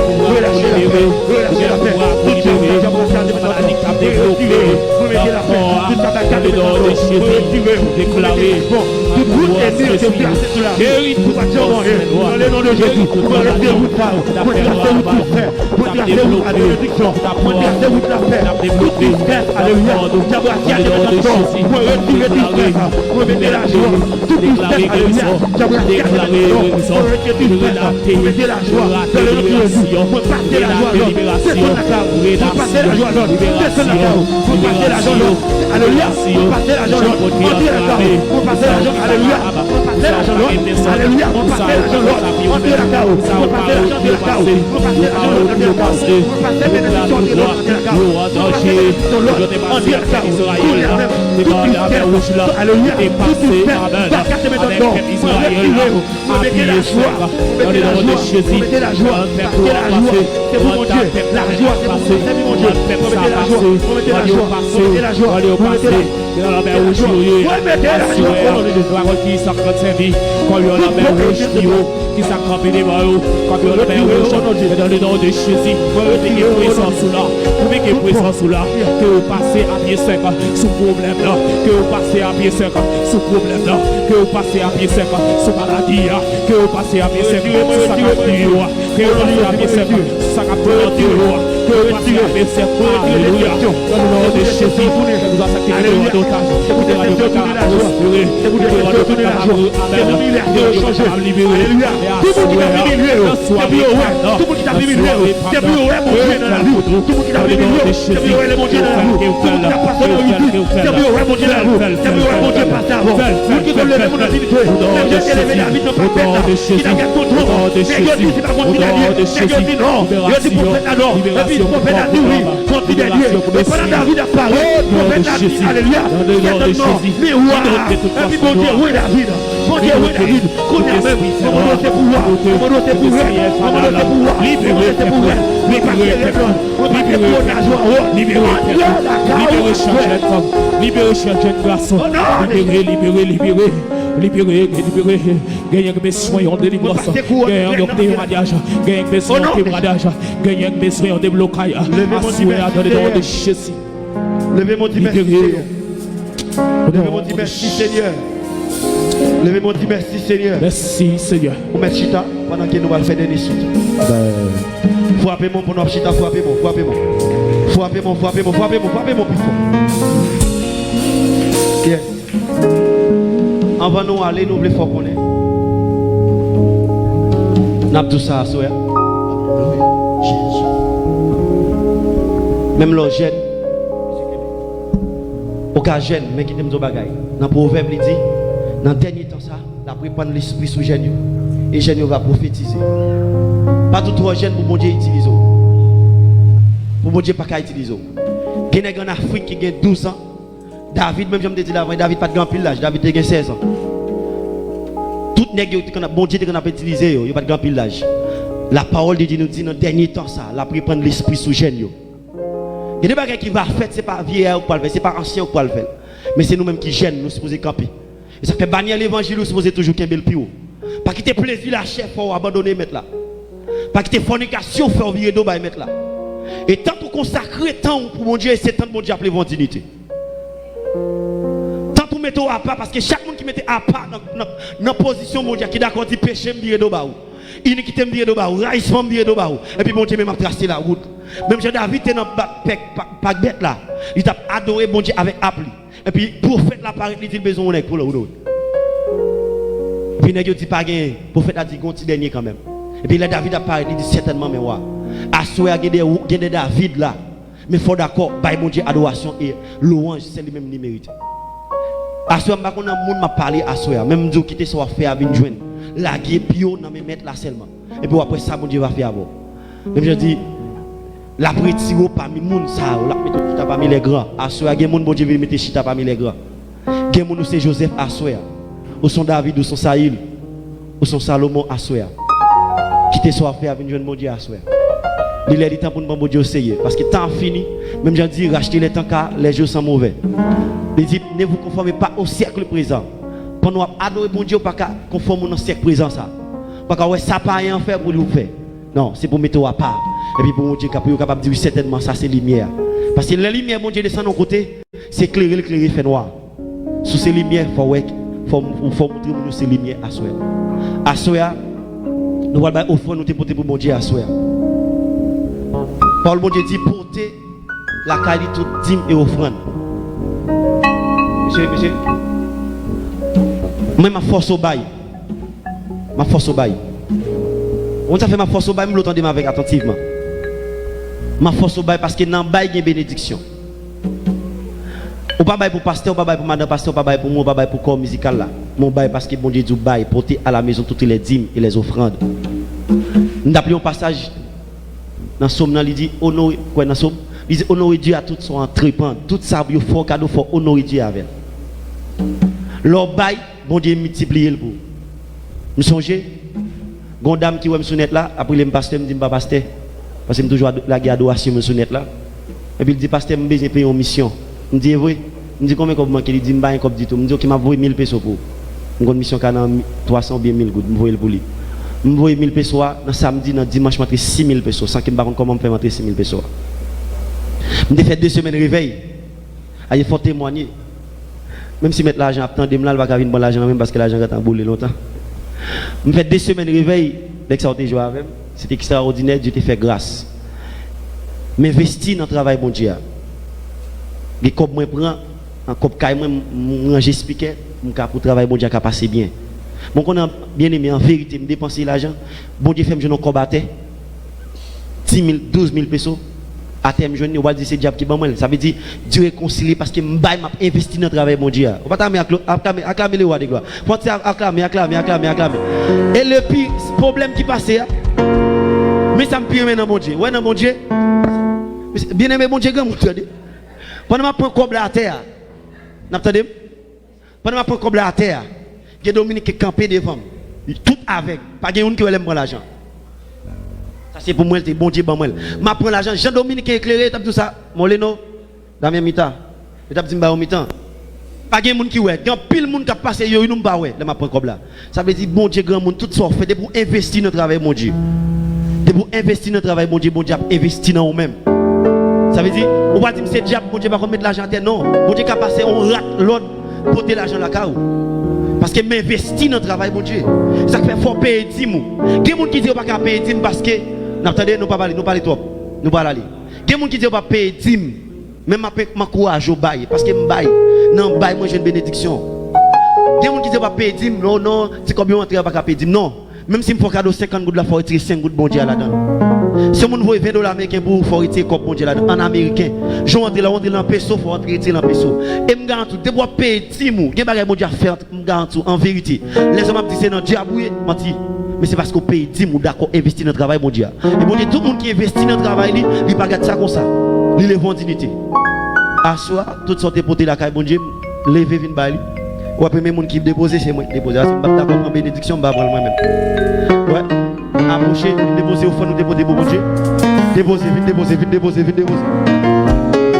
toute chose que j'embrasse à alléluia, on passait l'argent l'autre, on dit d'accord, on passait l'argent, alléluia, on passait l'argent l'autre, alléluia, on passait l'argent l'autre, on dit d'accord, on passait l'argent de la cao, on passait l'argent l'autre, on dit d'accord, on passait bénédiction de l'autre, on dit d'accord, on passait bénédiction l'autre, on dit d'accord, alléluia, toute une terre, pas qu'à te mettre dedans, on mettez la joie, on mettez la joie, on mettez la joie, parce que la joie, c'est pour mon Dieu, la joie, c'est pour mon Dieu, on mettez la joie, on mettez la joie, on mettez la joie, on mettez la joie. Dans la mer rouge, qui s'accroche vie, quand il y a la mer rouge qui s'accroche des barreaux, quand il y a la mer rouge, dans le nom de Jésus, vous mettez puissance sous là, vous mettez puissance sous là, que vous passez à pied sec sous problème là, que vous passez à pied sec sous problème là, que vous passez à pied sec sous maladie, que vous passez à pied sec sous sa capture, que vous passez à pied sec sous sa capture, que vous passez à pied sec, alléluia, dans le nom de Jésus, nous acceptons d'otage, c'est pour des radios de c'est pour des radios de la joie, c'est pour liberté, changer, alléluia, tout le monde qui a fini, Depuis tout le monde qui t'a vu million. Depuis mon Dieu dans la vie. Tout le monde qui t'a vu million. Depuis mon Dieu dans la vie. Tout le monde qui t'a passé dans la vie. Depuis mon Dieu dans la vie. Depuis mon Dieu passé avant. Tout qui t'a levé mon activité. Même Dieu s'est levé la vie de prophète. Qui t'a gardé ton trône. Mais Dieu dit c'est pas mon qui t'a dit. Mais Dieu dit non. Dieu dit prophète alors. Et puis prophète a dit oui. Continue à dire. Et pendant David a parlé. Prophète a dit alléluia. Certainement. Mais et puis mon Dieu oui David. Mon Dieu oui David. Qu'on a même. Comment c'est pouvoir. Comment c'est pouvoir. Comment c'est pouvoir. Libéré c'est pouvoir. Libérez chaque jeune garçon. Libérez. Gagnez besoin de délivrance. Gagnez de mariage. Gagnez besoin de mariage. Gagnez besoin de blocage. Assurez dans le nom de Jésus. Levez-moi dit merci. Levez-moi dit merci Seigneur. Levez-moi dit merci Seigneur. Merci Seigneur. Pour mettre chita pendant que nous allons faire des suites. Frappez-moi pour notre chita, frappez-moi plus fort. Yes. Avant nous aller, nous voulons faire connaître. Nous avons tout ça à soi. Même les jeunes, aucun jeune, mais qui t'aime des bagailles. Dans le proverbe, il dit, dans le dernier temps, ça, la prendre l'esprit sous jeune, et jeune va prophétiser. Pas tout trois jeunes pour bon Dieu utiliser. Pour bon Dieu pas qu'à utiliser. Il y a en Afrique qui a 12 ans. David, même je me dis avant, David pas de grand pile l'âge, David a 16 ans. Tout nègre que bon Dieu qu'on a utilisé, il n'y a pas de grand pile l'âge. La parole de Dieu nous dit dans le dernier temps ça, la prendre l'esprit sous jeune. Il y a des bagages qui va faire, ce n'est pas vieillard ou pas le faire, ce n'est pas ancien ou pas le faire. Mais c'est nous-mêmes qui gênent, nous supposons camper. Et ça fait bannir l'évangile, nous supposons toujours qu'il y ait le plus haut. Pas quitter plaisir la chair, il faut abandonner mettre là. Pas quitter fornication, il faut virer d'eau et mettre là. Et tant qu'on consacre temps pour mon Dieu, c'est tant que mon Dieu appelle dignité. Tant qu'on met à part, parce que chaque monde qui met à part dans la position mon Dieu qui est d'accord dit péché, me virer d'eau. Iniquité me virer d'eau, raïsement me virer d'eau. Et puis mon Dieu m'a tracé la route. Même si David était dans le bête là, il t'a adoré mon Dieu avec appli. Et puis pour faire la parole, il dit besoin de pour le route. Et puis il dit pas gagner, pour faire la dit un petit dernier quand même. Et puis là David a parlé, il dit certainement mais ouais. Assoir il y a David là. Mais il faut d'accord, by mon Dieu adoration et louange, c'est lui même qui mérite. Assoir pas qu'on a monde m'a parlé assoir, même Dieu qui te soit fait avec joindre. La guerre pio dans me mettre là seulement. Et puis après ça mon Dieu va faire avant. Même je dis la prétiro parmi moun ça, la mettre chita parmi les grands. Assoir gen moun bon Dieu veut mettre chita parmi les grands. Gen moun c'est Joseph assoir. Ou son David ou son Saïl ou son Salomon assoir. Qui te soit fait avec joindre mon Dieu assoir. Il est temps pour nous bon Dieu essayer parce que temps fini, même je dis racheter les temps car les jours sont mauvais. Il dit ne vous conformez pas au siècle présent. Pour nous adorer bon Dieu pas conformer au siècle présent ça. Parce que ça pas rien faire pour nous faire. Non, c'est pour mettre à part. Et puis pour mon Dieu capable de dire certainement ça c'est lumière. Parce que la lumière mon Dieu descend de côté, c'est éclairer fait noir. Sous ces lumières faut montrer nous ces lumières à soi. À soi nous allons offrir nous porter pour mon Dieu à soi. Paul mon Dieu dit porter la qualité toute dîme et offrande. Monsieur. Moi ma force au bail. Ma force au bail. On ça fait ma force au bail, je l'entendez avec attentivement. Ma force au bail parce que dans le bail il y a bénédiction. Ou pas bail pour pasteur, ou pas bail pour madame pasteur, ou pas bail pour moi, ou pas bail pour corps musical là. Mon bail parce que bon Dieu dit bail porter à la maison toutes les dîmes et les offrandes. Nous appelons un passage dans Somme, il dit honorer quoi dans Somme, il dit honorer Dieu à tout son entreprendre, tout ça il faut cadeau faut honorer Dieu avec. Leur bail bon Dieu multiplier le pour. Me songer gondam qui ouais me sonnette là après le pasteur me dit pas pasteur parce que me toujours la adoration me sonnette là et puis il dit pasteur me besoin payer une mission. Me dit vrai, me dit combien comme manque il dit me bail comme dit tout, me dit qu'il m'a envoyé 1000 pesos pour. Une mission canal 300 bien 1000 gouttes, me voyer pour lui. Je me 1000 pesos dans samedi, dans dimanche, je 6000 pesos. Sans que je ne sais pas comment je fais 6000 pesos. Je fait 2 semaines de réveil. Il faut témoigner. Même si je mets l'argent, attendez, je ne vais pas venir l'argent même parce que l'argent est boulé longtemps. Je fait 2 semaines de réveil. Dès que ça a été joué avec, c'était extraordinaire, Dieu t'a fait grâce. Mais investir dans le travail, bon Dieu. Et comme je prends, en comme je j'expliquais, pour le travail, bon Dieu, qui a passé bien. Bon, qu'on a bien aimé en vérité, me dépenser l'argent. Bon Dieu, fait me combattre 10 000, 12 000 pesos. À terme, je ne vais pas dire c'est diable qui est bon. Ça veut dire Dieu réconcilie parce que m'a investi dans le travail mon Dieu. On va acclamer le roi de gloire. Faut acclamer. Et le pire problème qui passait, mais ça me pire maintenant mon Dieu. Ouais, non mon Dieu. Bien aimé mon Dieu, grand mon Dieu. Pendant que je prends comme la terre, n'entendez? Pendant que je prends comme la terre, il y a Dominique qui est campé devant. Tout avec. Pas de gens qui veulent prendre l'argent. Ça c'est pour moi, c'est bon Dieu, bon moi. Je prends l'argent. Jean-Dominique est éclairé, tout ça. Mon Léno, dans mes mi-temps. Je dis au mi-temps. Pas de gens qui veulent. Il y a pile de monde qui a passé, ils ne pas ouais. Je prends comme là. Ça veut dire, bon Dieu, grand monde, tout ça fait pour investir dans le travail, mon Dieu. Pour investir dans le travail, mon Dieu a investi dans nous-mêmes. Ça veut dire, on va dire que c'est diable, mon Dieu va mettre l'argent à terre. Non, mon Dieu a passé, on rate l'autre pour porter l'argent à la carte. Parce que m'investit dans le travail, mon Dieu. Ça fait faut payer 10 000. Il y a des gens qui disent qu'on ne va pas payer 10 000 parce que, n'entendez, nous ne parlons pas trop. Nous parlons aller. Il y a des gens qui disent qu'on ne va pas payer 10 000. Même je courage au bail. Parce que je bail. Non, bail, moi j'ai une bénédiction. Il y a des gens qui disent qu'on ne va pas payer 10 000. Non, non, c'est combien on ne va pas payer 10 000. Non. Même si je fais cadeau 50 gouttes, il faut retirer 5 gouttes bon Dieu là-dedans. Si on veut 20 $, américains pour faut retirer comme bon Dieu là-dedans. En américain, je rentre là, on dit dans peso, il faut retirer dans peso. Et je garantis, de pouvoir payer 10 000, il y a des choses à faire, je garantis, en vérité. Les hommes disent c'est dans le diable, menti. Mais c'est parce qu'on paye 10 000, d'accord, investir dans le travail, mon Dieu. Et bon Dieu, tout le monde qui investit dans le travail, il ne peut pas garder ça comme ça. Il lève en dignité. À soi, toutes sortes de potes la caille, bon Dieu, levez, vin bali. Ou après, même qui dépose, c'est moi qui dépose. Si je ne pas d'accord en bénédiction, je vais prendre moi-même. Ouais, approchez, déposez au fond, nous déposez pour Dieu. Déposez, vite déposez.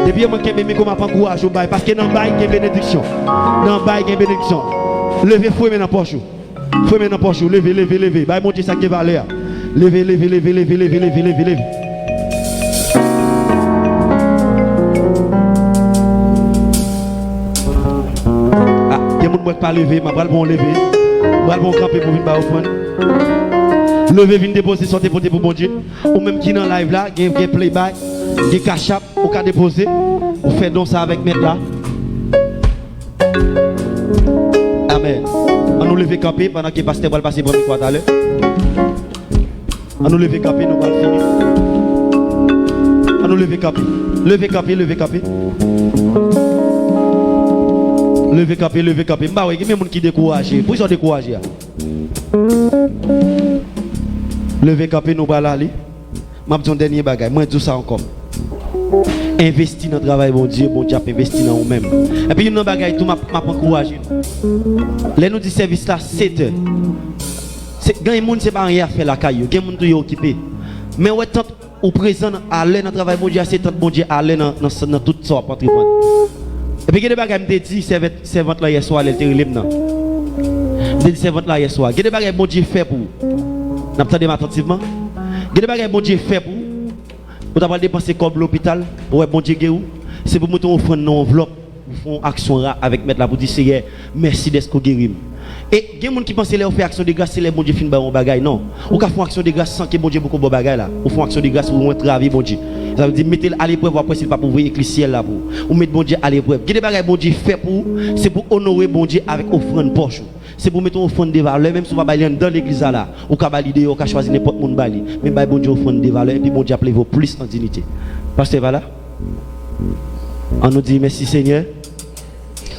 Depuis moi qui aime comme apprendre courage au bail, parce que dans le bail, il y a bénédiction. Dans le bail, il y a bénédiction. Levez, fouez dans poche. Fouez dans poche, levez. Bail, mon Dieu, ça qui va aller. Levez. Je ne peux pas lever, je vais bon lever. Je vais bon camper pour venir offrande. Lever, venir déposer, sortir pour bon Dieu. Ou même qui dans le live là, il y a playback, il y a cash-up, ou qu'à déposer. Ou fait donc ça avec mettre là. Amen. On nous lever camper pendant que le pasteur va passer pour le micro tout à l'heure. On nous lever camper, nous allons finir. On nous lever camper. Lever camper. Levez capé. Bah oui, il y a des gens qui découragent. Pourquoi ils sont découragés? Levez capé, nous allons aller. Je vais dire un dernier bagage. Moi, je dis ça encore. Investir dans le travail, bon Dieu a investi dans nous-mêmes. Et puis, il y a un bagage, tout m'a encouragé. Là, nous disons service là, 7 heures. Quand les gens ne sont pas rien à faire la caillou, quand les gens sont occupés. Mais ouais, tant au présent, aller dans le travail, bon Dieu, c'est tant bon Dieu, aller dans toute sorte de et puis, il y a des bagages qui me dit, servante là hier soir, elle était libre. Je dis, servante là hier soir. Il y a des bagages que bon Dieu fait pour vous. Vous entendez attentivement? Il y a des bagages que bon Dieu fait pour vous. Vous avez dépensé comme l'hôpital. Ouais, bon Dieu, c'est pour vous offrir une enveloppe. Vous faites action avec mettre la pour dire, Seigneur, merci d'être guéri. Et il y a des gens qui pensent que faire action de grâce, c'est les bon Dieu fin un bagage. Non. Vous pouvez faire action de grâce sans que bon Dieu beaucoup de bagages là. Vous faites action de grâce pour travailler bon Dieu. Ça veut dire mettez à l'épreuve après s'il pas pour vous éclaircir là pour. Ou mettre bon Dieu à l'épreuve. Il y a des bagages bon Dieu fait pour c'est pour honorer bon Dieu avec offrande poche. C'est pour mettre offrande de valeur même si vous pas dans l'église là. Ou ka valider ou ka choisir n'importe monde bali. Mais bail bon Dieu offrande de valeur et puis bon Dieu appelez vous plus en dignité. Pasteur voilà. On nous dit merci Seigneur.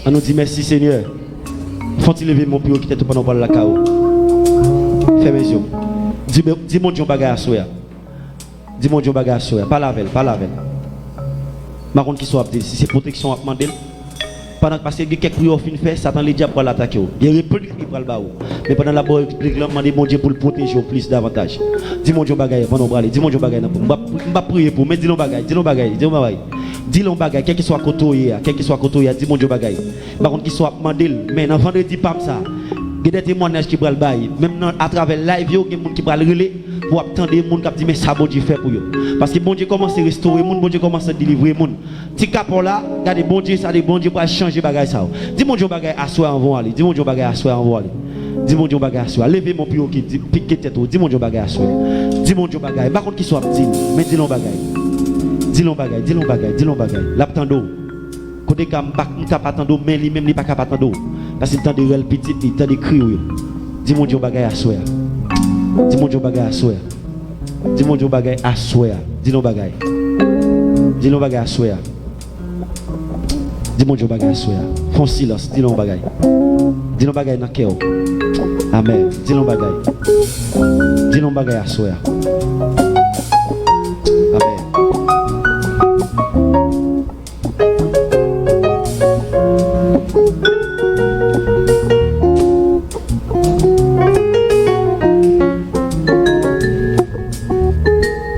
On nous dit merci Seigneur. Faut-il lever mon pied qui était pendant parler la cao. Fais mes yeux. Dis mon Dieu bagage à soi. Dis mon Dieu bagage à soi. Pas la veille. Ma contre qui soit si c'est protection à demander. Pendant parce que quelques prières fin fait, Satan les diables pour l'attaquer. Il y a réplique qui prend le bas. Mais pendant la bonne réplique là, demander mon Dieu pour le protéger plus davantage. Dis mon Dieu bagage pendant braler. Dis mon Dieu bagage. On va prier pour mais dis-le bagage. Dis-le bagage, quel que soit côté, dis mon Dieu bagage. Par contre, qu'il soit demandé, mais dans vendredi pas ça. Il y a des témoignages qui prennent le bail. Même à travers live, il y a des gens qui prennent le relais pour attendre des gens qui disent mais ça bon Dieu fait pour eux. Parce que bon Dieu commence à restaurer les gens, bon Dieu commence à délivrer les gens. Petit capot là, regardez bon Dieu, ça dit bon Dieu pour changer bagage ça. Dis mon Dieu bagage à soi en vont aller. Dis mon Dieu bagage à soi en vont aller. Dis mon Dieu bagage à soi. Levez mon pied qui dit pique tête. Dis mon Dieu bagage à soi. Dis mon Dieu bagage. Par contre qu'il soit dit, mais dis non bagage. Dis l'on bagage. L'attendo. Côté kam pas attendre mais lui même il pas capable attendre. Parce qu'il temps de réel petit, il temps de crier. Dis mon Dieu bagaille à souhait. Dis mon Dieu bagaille à souhait. Dis mon Dieu bagaille à souhait. Dis nos bagaille. Dis nos bagaille à souhait. Dis mon Dieu bagaille à souhait. Fais silence. Dis nos bagaille. Dis nos bagaille dans cœur. Amen. Dis nos bagaille. Dis nos bagaille à souhait. Amen.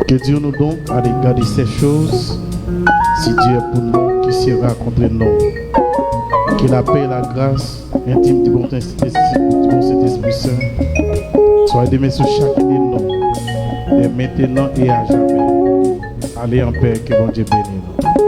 Que Dieu nous donne à regarder ces choses. Si Dieu est pour nous, qui sera contre nous. Que la paix et la grâce intime du bon Saint-Esprit Saint soient aimés sur chacun de nous, et maintenant et à jamais. Allez en paix, que bon Dieu bénisse nous.